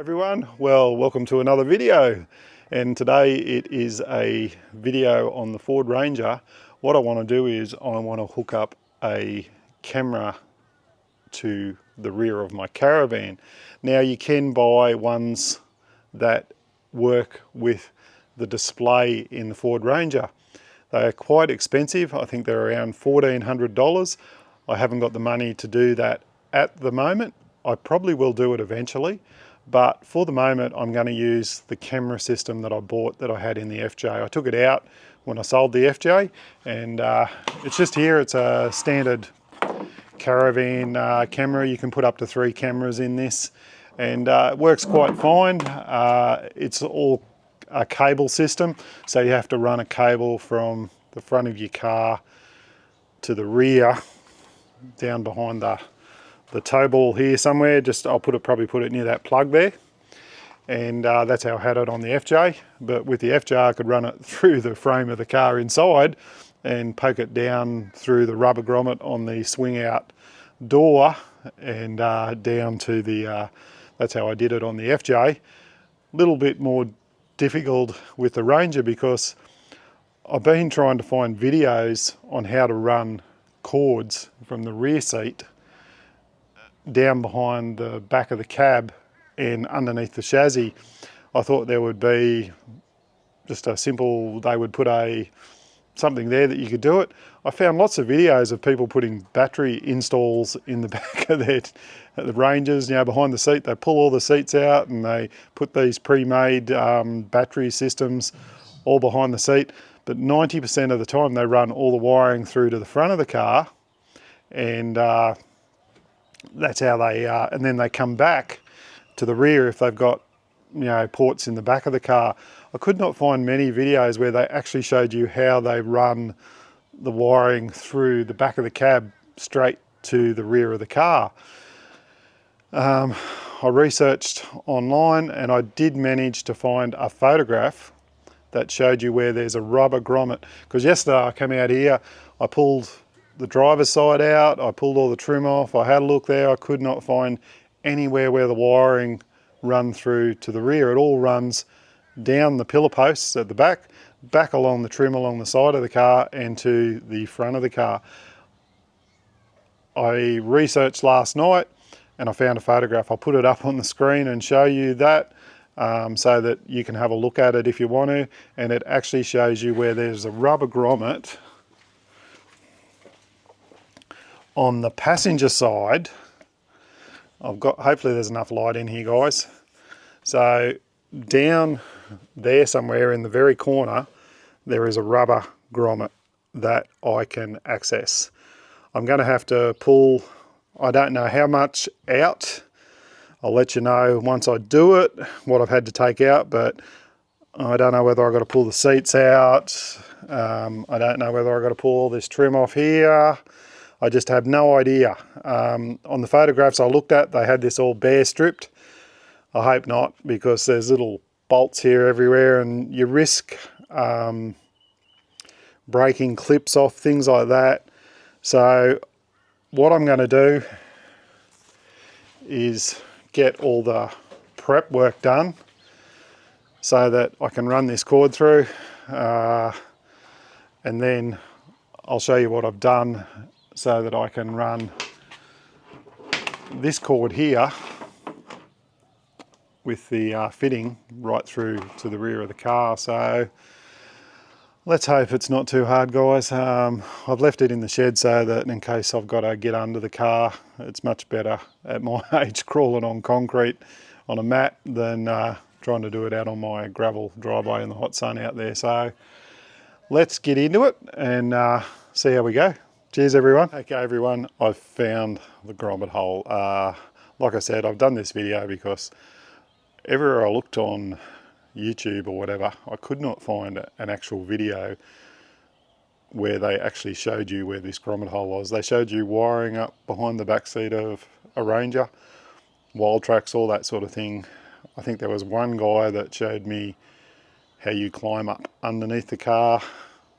Everyone, well, welcome to another video, and today it is a video on the Ford Ranger. What I want to do is I want to hook up a camera to the rear of my Caravan. Now you can buy ones that work with the display in the Ford Ranger. They are quite expensive. I think they're around $1,400. I haven't got the money to do that at the moment. I probably will do it eventually. But for the moment, I'm going to use the camera system that I bought that I had in the FJ. I took it out when I sold the FJ, and it's just here. It's a standard Caravan camera. You can put up to 3 cameras in this, and it works quite fine. It's all a cable system, so you have to run a cable from the front of your car to the rear, down behind the tow ball here somewhere. Just I'll probably put it near that plug there, and that's how I had it on the FJ. But with the FJ I could run it through the frame of the car inside and poke it down through the rubber grommet on the swing out door and down to the that's how I did it on the FJ. Little bit more difficult with the Ranger because I've been trying to find videos on how to run cords from the rear seat down behind the back of the cab and underneath the chassis. I thought there would be just a simple, they would put something there that you could do it. I found lots of videos of people putting battery installs in the back of the Rangers, you know, behind the seat. They pull all the seats out and they put these pre-made battery systems all behind the seat. But 90% of the time they run all the wiring through to the front of the car, and that's how they, and then they come back to the rear if they've got, you know, ports in the back of the car. I could not find many videos where they actually showed you how they run the wiring through the back of the cab straight to the rear of the car. I researched online and I did manage to find a photograph that showed you where there's a rubber grommet. Because yesterday I came out here, I pulled the driver's side out, I pulled all the trim off, I had a look there, I could not find anywhere where the wiring run through to the rear. It all runs down the pillar posts at the back along the trim along the side of the car and to the front of the car. I researched last night and I found a photograph. I'll put it up on the screen and show you that so that you can have a look at it if you want to, and it actually shows you where there's a rubber grommet on the passenger side. Hopefully there's enough light in here, guys. So down there somewhere in the very corner, there is a rubber grommet that I can access. I'm going to have to pull, I don't know how much out. I'll let you know once I do it, what I've had to take out, but I don't know whether I've got to pull the seats out. I don't know whether I've got to pull all this trim off here. I just have no idea. On the photographs I looked at, they had this all bare stripped. I hope not, because there's little bolts here everywhere and you risk breaking clips off, things like that. So what I'm going to do is get all the prep work done so that I can run this cord through, and then I'll show you what I've done so that I can run this cord here with the fitting right through to the rear of the car. So let's hope it's not too hard, guys. I've left it in the shed so that in case I've got to get under the car, it's much better at my age crawling on concrete on a mat than trying to do it out on my gravel driveway in the hot sun out there. So let's get into it and see how we go. Cheers, everyone. Okay, everyone, I've found the grommet hole. Like I said, I've done this video because everywhere I looked on YouTube or whatever, I could not find an actual video where they actually showed you where this grommet hole was. They showed you wiring up behind the back seat of a Ranger, wild tracks, all that sort of thing. I think there was one guy that showed me how you climb up underneath the car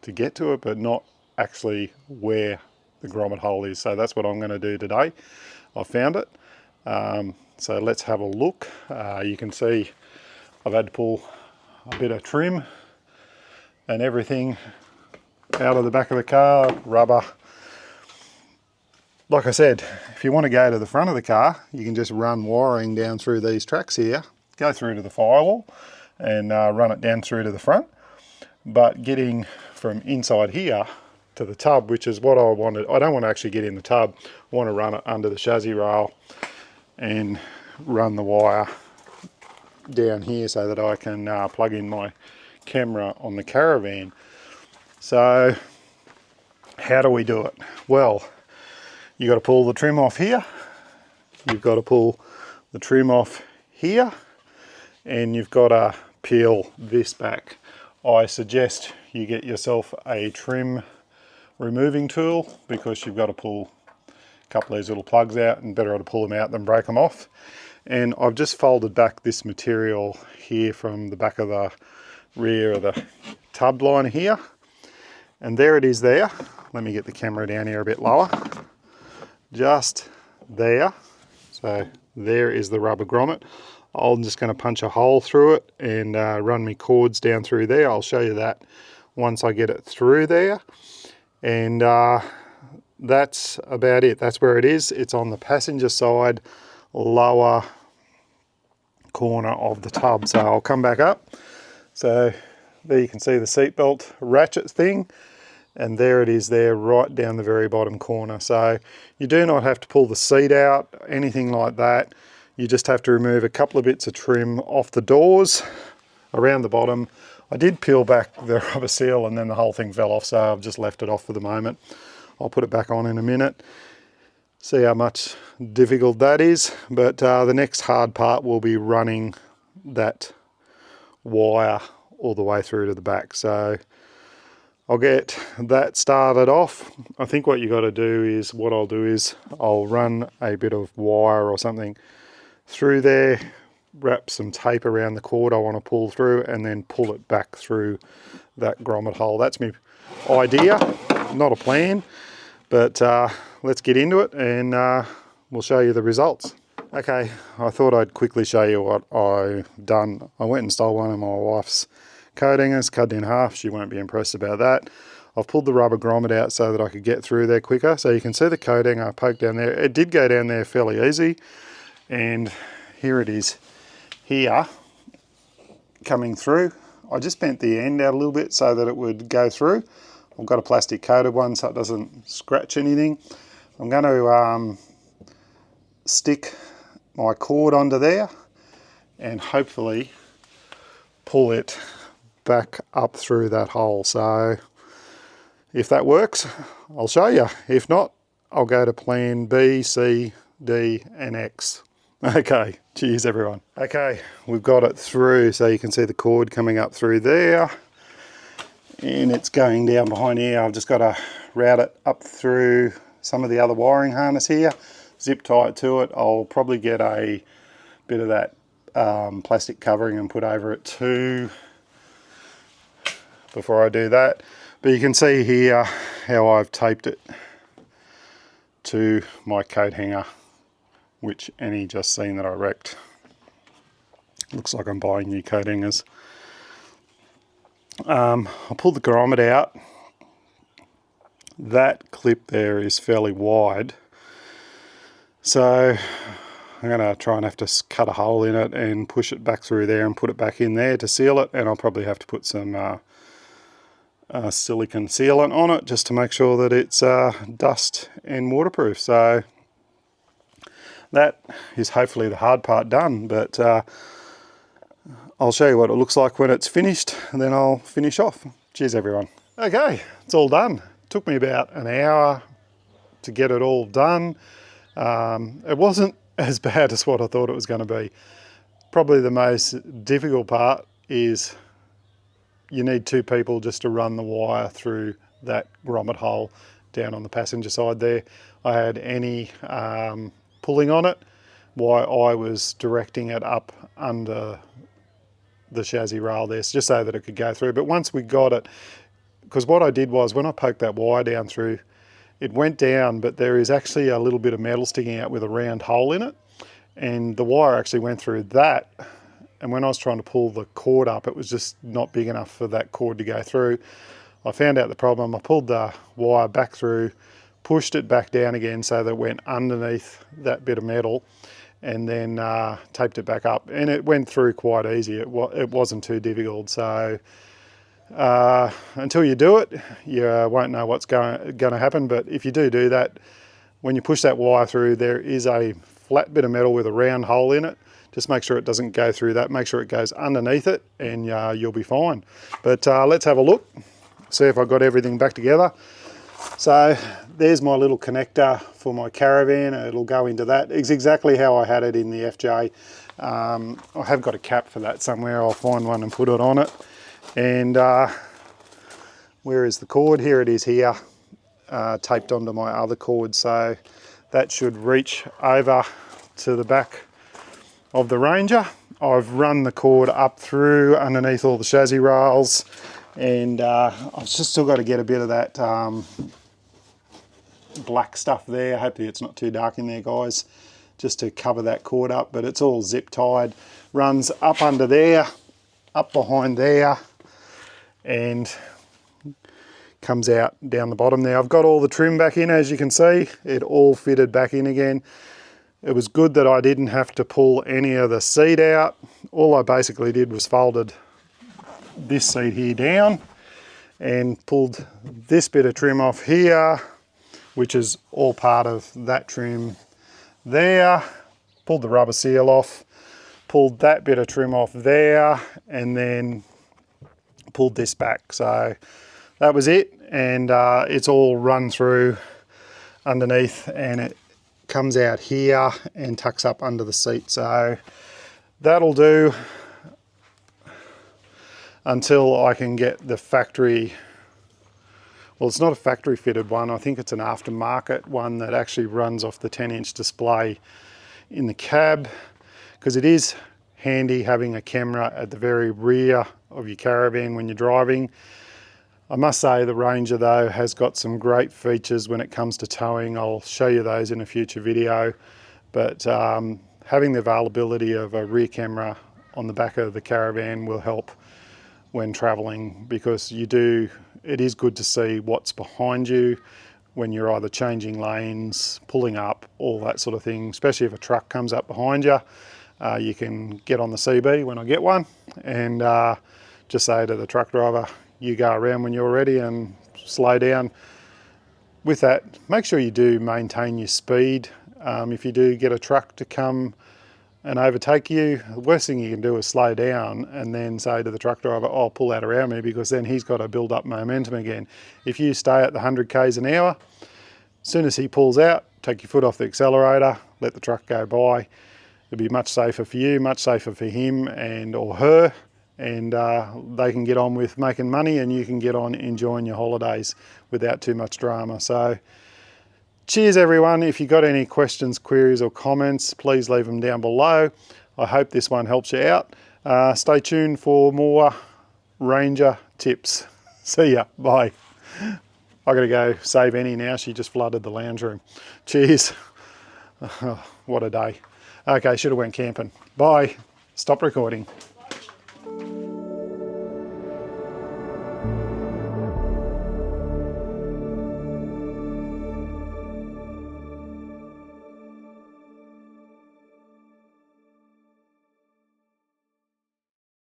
to get to it, but not actually where the grommet hole is. So that's what I'm going to do today. I found it. So let's have a look. You can see I've had to pull a bit of trim and everything out of the back of the car, rubber. Like I said, if you want to go to the front of the car, you can just run wiring down through these tracks here, go through to the firewall and run it down through to the front. But getting from inside here to the tub, which is what I wanted, I don't want to actually get in the tub, I want to run it under the chassis rail and run the wire down here so that I can plug in my camera on the Caravan. So how do we do it? Well, you got to pull the trim off here, you've got to pull the trim off here, and you've got to peel this back. I suggest you get yourself a trim removing tool because you've got to pull a couple of these little plugs out, and better to pull them out than break them off. And I've just folded back this material here from the back of the rear of the tub liner here, and there it is there. Let me get the camera down here a bit lower. Just there. So there is the rubber grommet. I'm just going to punch a hole through it and run my cords down through there. I'll show you that once I get it through there. And that's about it. That's where it is. It's on the passenger side, lower corner of the tub. So I'll come back up. So there you can see the seatbelt ratchet thing. And there it is there, right down the very bottom corner. So you do not have to pull the seat out, anything like that. You just have to remove a couple of bits of trim off the doors around the bottom. I did peel back the rubber seal and then the whole thing fell off, so I've just left it off for the moment. I'll put it back on in a minute, see how much difficult that is. But the next hard part will be running that wire all the way through to the back. So I'll get that started off. I think what you got to do is, what I'll do is I'll run a bit of wire or something through there, wrap some tape around the cord I want to pull through, and then pull it back through that grommet hole. That's my idea, not a plan, but let's get into it and we'll show you the results. Okay, I thought I'd quickly show you what I've done. I went and stole one of my wife's coat hangers, cut it in half. She won't be impressed about that. I've pulled the rubber grommet out so that I could get through there quicker. So you can see the coat hanger I poked down there. It did go down there fairly easy. And here it is here, coming through. I just bent the end out a little bit so that it would go through. I've got a plastic coated one so it doesn't scratch anything. I'm going to stick my cord onto there and hopefully pull it back up through that hole. So if that works, I'll show you. If not, I'll go to plan B, C, D and X. Okay, cheers everyone. Okay, we've got it through, so you can see the cord coming up through there and it's going down behind here. I've just got to route it up through some of the other wiring harness here, zip tie it to it. I'll probably get a bit of that plastic covering and put over it too before I do that. But you can see here how I've taped it to my coat hanger, which Annie just seen that I wrecked. Looks like I'm buying new coat hangers. I'll pull the grommet out. That clip there is fairly wide, so I'm going to try and have to cut a hole in it and push it back through there and put it back in there to seal it. And I'll probably have to put some silicone sealant on it just to make sure that it's dust and waterproof. So that is hopefully the hard part done, but I'll show you what it looks like when it's finished and then I'll finish off. Cheers everyone. Okay, it's all done. Took me about an hour to get it all done. It wasn't as bad as what I thought it was going to be. Probably the most difficult part is you need two people just to run the wire through that grommet hole down on the passenger side there. I had Annie pulling on it while I was directing it up under the chassis rail there, just so that it could go through. But once we got it, because what I did was when I poked that wire down through, it went down, but there is actually a little bit of metal sticking out with a round hole in it, and the wire actually went through that. And when I was trying to pull the cord up, it was just not big enough for that cord to go through. I found out the problem. I pulled the wire back through, pushed it back down again so that it went underneath that bit of metal, and then taped it back up, and it went through quite easy. It wasn't too difficult. So until you do it, you won't know what's going to happen. But if you do that, when you push that wire through, there is a flat bit of metal with a round hole in it. Just make sure it doesn't go through that. Make sure it goes underneath it, and you'll be fine. But let's have a look, see if I got everything back together. So there's my little connector for my Caravan. It'll go into that. It's exactly how I had it in the FJ. I have got a cap for that somewhere. I'll find one and put it on it. And where is the cord? Here it is here, taped onto my other cord. So that should reach over to the back of the Ranger. I've run the cord up through underneath all the chassis rails, and I've just still got to get a bit of that black stuff there. Hopefully it's not too dark in there, guys, just to cover that cord up. But it's all zip tied, runs up under there, up behind there, and comes out down the bottom there. I've got all the trim back in, as you can see. It all fitted back in again. It was good that I didn't have to pull any of the seat out. All I basically did was folded this seat here down and pulled this bit of trim off here, which is all part of that trim there. Pulled the rubber seal off, pulled that bit of trim off there, and then pulled this back. So that was it, and it's all run through underneath, and it comes out here and tucks up under the seat. So that'll do until I can get the factory, well, it's not a factory fitted one, I think it's an aftermarket one that actually runs off the 10-inch display in the cab, because it is handy having a camera at the very rear of your Caravan when you're driving. I must say the Ranger though has got some great features when it comes to towing. I'll show you those in a future video, but having the availability of a rear camera on the back of the Caravan will help when traveling, because it is good to see what's behind you when you're either changing lanes, pulling up, all that sort of thing. Especially if a truck comes up behind you, you can get on the CB when I get one and just say to the truck driver, you go around when you're ready and slow down. With that, make sure you do maintain your speed. If you do get a truck to come and overtake you, the worst thing you can do is slow down and then say to the truck driver, oh, pull that around me, because then he's got to build up momentum again. If you stay at the 100 k's an hour, as soon as he pulls out, take your foot off the accelerator, let the truck go by. It'll be much safer for you, much safer for him and or her, and they can get on with making money, and you can get on enjoying your holidays without too much drama. So cheers everyone. If you got any questions, queries or comments, please leave them down below. I hope this one helps you out. Stay tuned for more Ranger tips. See ya, bye. I gotta go save Annie now, she just flooded the lounge room. Cheers. Oh, what a day. Okay, should have went camping. Bye. Stop recording.